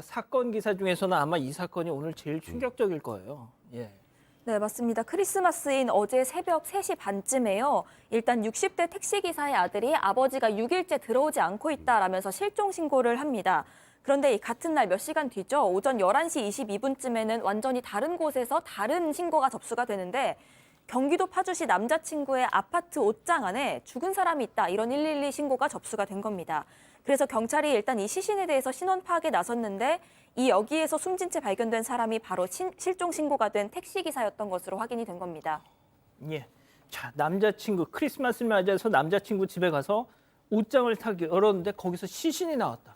사건 기사 중에서는 아마 이 사건이 오늘 제일 충격적일 거예요. 예. 네, 맞습니다. 크리스마스인 어제 새벽 3시 반쯤에요. 일단 60대 택시기사의 아들이 아버지가 6일째 들어오지 않고 있다라면서 실종 신고를 합니다. 그런데 이 같은 날 몇 시간 뒤죠. 오전 11시 22분쯤에는 완전히 다른 곳에서 다른 신고가 접수가 되는데 경기도 파주시 남자친구의 아파트 옷장 안에 죽은 사람이 있다. 이런 112 신고가 접수가 된 겁니다. 그래서 경찰이 일단 이 시신에 대해서 신원 파악에 나섰는데 이 여기에서 숨진 채 발견된 사람이 바로 실종 신고가 된 택시기사였던 것으로 확인이 된 겁니다. 예. 자, 남자친구 크리스마스를 맞이해서 남자친구 집에 가서 옷장을 탁 열었는데 거기서 시신이 나왔다.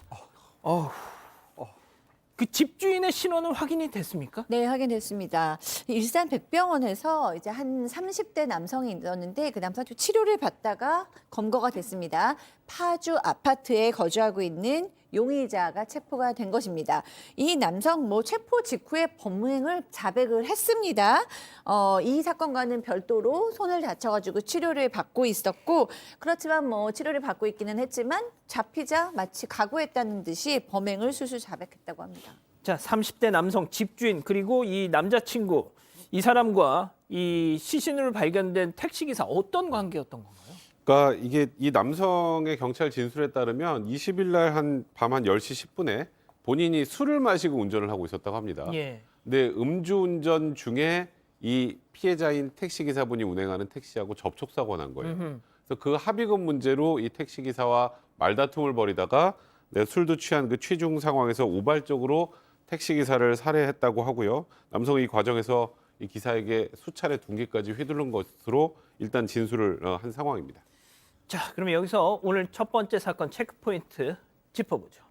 그 집주인의 신원은 확인이 됐습니까? 네, 확인됐습니다. 일산 백병원에서 이제 한 30대 남성이 있었는데 그 남성도 치료를 받다가 검거가 됐습니다. 파주 아파트에 거주하고 있는 용의자가 체포가 된 것입니다. 이 남성 체포 직후에 범행을 자백을 했습니다. 이 사건과는 별도로 손을 다쳐가지고 치료를 받고 있었고 그렇지만 치료를 받고 있기는 했지만 잡히자 마치 각오했다는 듯이 범행을 수수 자백했다고 합니다. 자, 30대 남성 집주인 그리고 이 남자친구 이 사람과 이 시신으로 발견된 택시기사 어떤 관계였던 건가요? 그러니까 이게 이 남성의 경찰 진술에 따르면 20일 날 밤 한 10시 10분에 본인이 술을 마시고 운전을 하고 있었다고 합니다. 예. 근데 음주운전 중에 이 피해자인 택시기사분이 운행하는 택시하고 접촉사고가 난 거예요. 그래서 그 합의금 문제로 이 택시기사와 말다툼을 벌이다가 술도 취한 그 취중 상황에서 우발적으로 택시기사를 살해했다고 하고요. 남성이 이 과정에서 이 기사에게 수차례 둔기까지 휘두른 것으로 일단 진술을 한 상황입니다. 자, 그러면 여기서 오늘 첫 번째 사건 체크포인트 짚어보죠.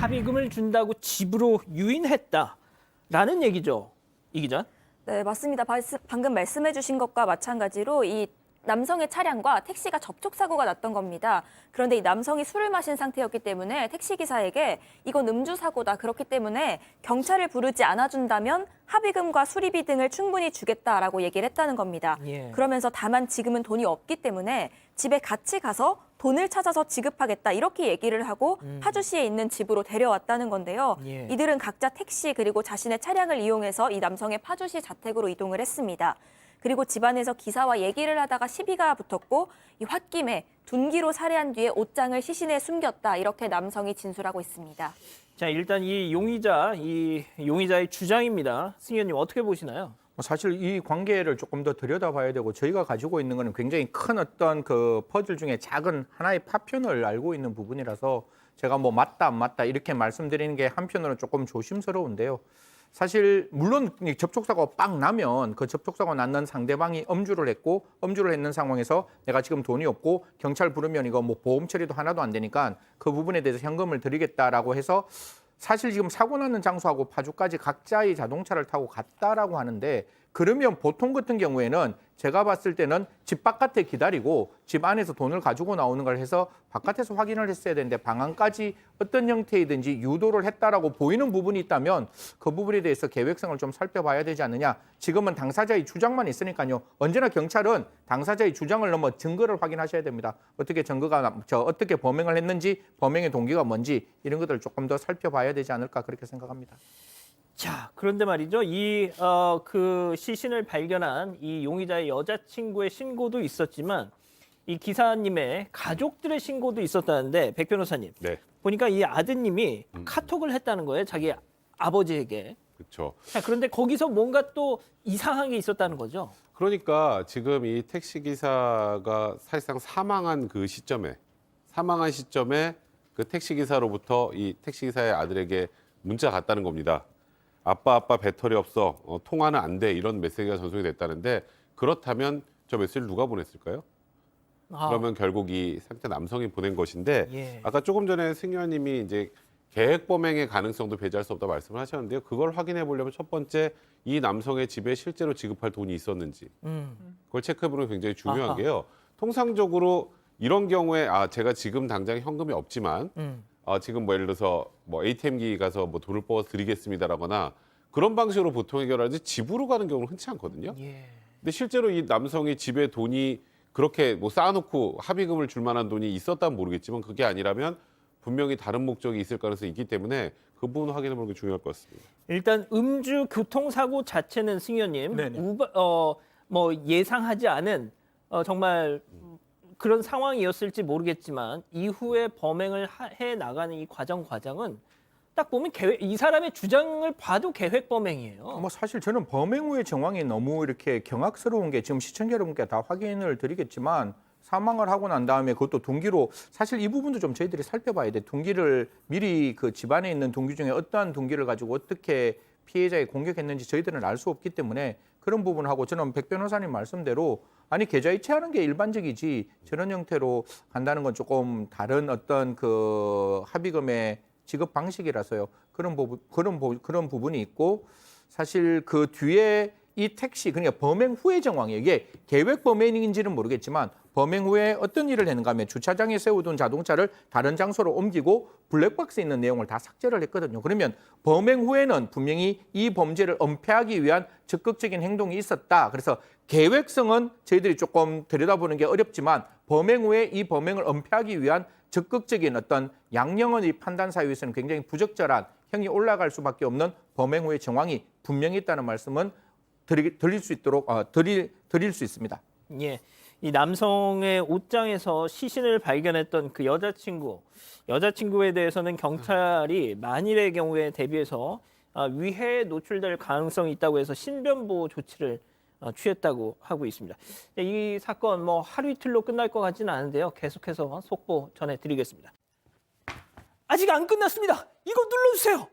합의금을 준다고 집으로 유인했다라는 얘기죠, 이 기자? 네, 맞습니다. 방금 말씀해 주신 것과 마찬가지로 이 남성의 차량과 택시가 접촉사고가 났던 겁니다. 그런데 이 남성이 술을 마신 상태였기 때문에 택시기사에게 이건 음주사고다. 그렇기 때문에 경찰을 부르지 않아준다면 합의금과 수리비 등을 충분히 주겠다라고 얘기를 했다는 겁니다. 예. 그러면서 다만 지금은 돈이 없기 때문에 집에 같이 가서 돈을 찾아서 지급하겠다. 이렇게 얘기를 하고 파주시에 있는 집으로 데려왔다는 건데요. 예. 이들은 각자 택시 그리고 자신의 차량을 이용해서 이 남성의 파주시 자택으로 이동을 했습니다. 그리고 집안에서 기사와 얘기를 하다가 시비가 붙었고 이 홧김에 둔기로 살해한 뒤에 옷장을 시신에 숨겼다. 이렇게 남성이 진술하고 있습니다. 자, 일단 이 용의자의 주장입니다. 승 의원님 어떻게 보시나요? 사실 이 관계를 조금 더 들여다봐야 되고 저희가 가지고 있는 거는 굉장히 큰 어떤 그 퍼즐 중에 작은 하나의 파편을 알고 있는 부분이라서 제가 맞다 안 맞다 이렇게 말씀드리는 게 한편으로는 조금 조심스러운데요. 사실 물론 접촉사고가 빵 나면 그 접촉사고 났는 상대방이 음주를 했는 상황에서 내가 지금 돈이 없고 경찰 부르면 이거 보험 처리도 하나도 안 되니까 그 부분에 대해서 현금을 드리겠다라고 해서 사실 지금 사고 나는 장소하고 파주까지 각자의 자동차를 타고 갔다라고 하는데 그러면 보통 같은 경우에는 제가 봤을 때는 집 바깥에 기다리고 집 안에서 돈을 가지고 나오는 걸 해서 바깥에서 확인을 했어야 되는데 방 안까지 어떤 형태이든지 유도를 했다라고 보이는 부분이 있다면 그 부분에 대해서 계획성을 좀 살펴봐야 되지 않느냐. 지금은 당사자의 주장만 있으니까요. 언제나 경찰은 당사자의 주장을 넘어 증거를 확인하셔야 됩니다. 어떻게 어떻게 범행을 했는지 범행의 동기가 뭔지 이런 것들을 조금 더 살펴봐야 되지 않을까 그렇게 생각합니다. 자, 그런데 말이죠. 그 시신을 발견한 이 용의자의 여자친구의 신고도 있었지만 이 기사님의 가족들의 신고도 있었다는데 백 변호사님. 네. 보니까 이 아드님이 카톡을 했다는 거예요. 자기 아버지에게. 그렇죠. 자, 그런데 거기서 뭔가 또 이상한 게 있었다는 거죠. 그러니까 지금 이 택시기사가 사실상 사망한 시점에 그 택시기사로부터 이 택시기사의 아들에게 문자가 갔다는 겁니다. 아빠 배터리 없어. 통화는 안 돼. 이런 메시지가 전송이 됐다는데 그렇다면 저 메시지를 누가 보냈을까요? 그러면 결국 이 상대 남성이 보낸 것인데 예. 아까 조금 전에 승 의원님이 이제 계획 범행의 가능성도 배제할 수 없다 말씀을 하셨는데요. 그걸 확인해 보려면 첫 번째 이 남성의 집에 실제로 지급할 돈이 있었는지 그걸 체크해 보는 게 굉장히 중요한 아하. 게요. 통상적으로 이런 경우에 제가 지금 당장 현금이 없지만 지금 예를 들어서 ATM기 가서 돈을 뽑아서 드리겠습니다라거나 그런 방식으로 보통 해결하지 집으로 가는 경우는 흔치 않거든요. 예. 근데 실제로 이 남성이 집에 돈이 그렇게 쌓아놓고 합의금을 줄 만한 돈이 있었다면 모르겠지만 그게 아니라면 분명히 다른 목적이 있을 가능성이 있기 때문에 그 부분 확인해 보는 게 중요할 것 같습니다. 일단 음주 교통사고 자체는 승 의원님 네네. 뭐 예상하지 않은 정말 그런 상황이었을지 모르겠지만 이후에 범행을 해 나가는 이 과정은 딱 보면 이 사람의 주장을 봐도 계획 범행이에요. 뭐 사실 저는 범행 후의 정황이 너무 이렇게 경악스러운 게 지금 시청자 여러분께 다 확인을 드리겠지만 사망을 하고 난 다음에 그것도 동기로 사실 이 부분도 좀 저희들이 살펴봐야 돼. 동기를 미리 그 집안에 있는 동기 중에 어떠한 동기를 가지고 어떻게 피해자에 공격했는지 저희들은 알 수 없기 때문에 그런 부분하고 저는 백 변호사님 말씀대로 아니 계좌이체하는 게 일반적이지 저런 형태로 간다는 건 조금 다른 어떤 그 합의금의 지급 방식이라서요. 그런 부분이 있고 사실 그 뒤에 이 택시 그러니까 범행 후의 정황이에요. 이게 계획 범행인지는 모르겠지만 범행 후에 어떤 일을 했는가 하면 주차장에 세워둔 자동차를 다른 장소로 옮기고 블랙박스에 있는 내용을 다 삭제를 했거든요. 그러면 범행 후에는 분명히 이 범죄를 은폐하기 위한 적극적인 행동이 있었다. 그래서 계획성은 저희들이 조금 들여다보는 게 어렵지만 범행 후에 이 범행을 은폐하기 위한 적극적인 어떤 양형은 이 판단 사유에서는 굉장히 부적절한 형이 올라갈 수밖에 없는 범행 후의 정황이 분명히 있다는 말씀은 드릴 수 있습니다. 예. 이 남성의 옷장에서 시신을 발견했던 그 여자친구에 대해서는 경찰이 만일의 경우에 대비해서 위해에 노출될 가능성이 있다고 해서 신변보호 조치를 취했다고 하고 있습니다. 이 사건 뭐 하루 이틀로 끝날 것 같지는 않은데요. 계속해서 속보 전해드리겠습니다. 아직 안 끝났습니다. 이거 눌러주세요.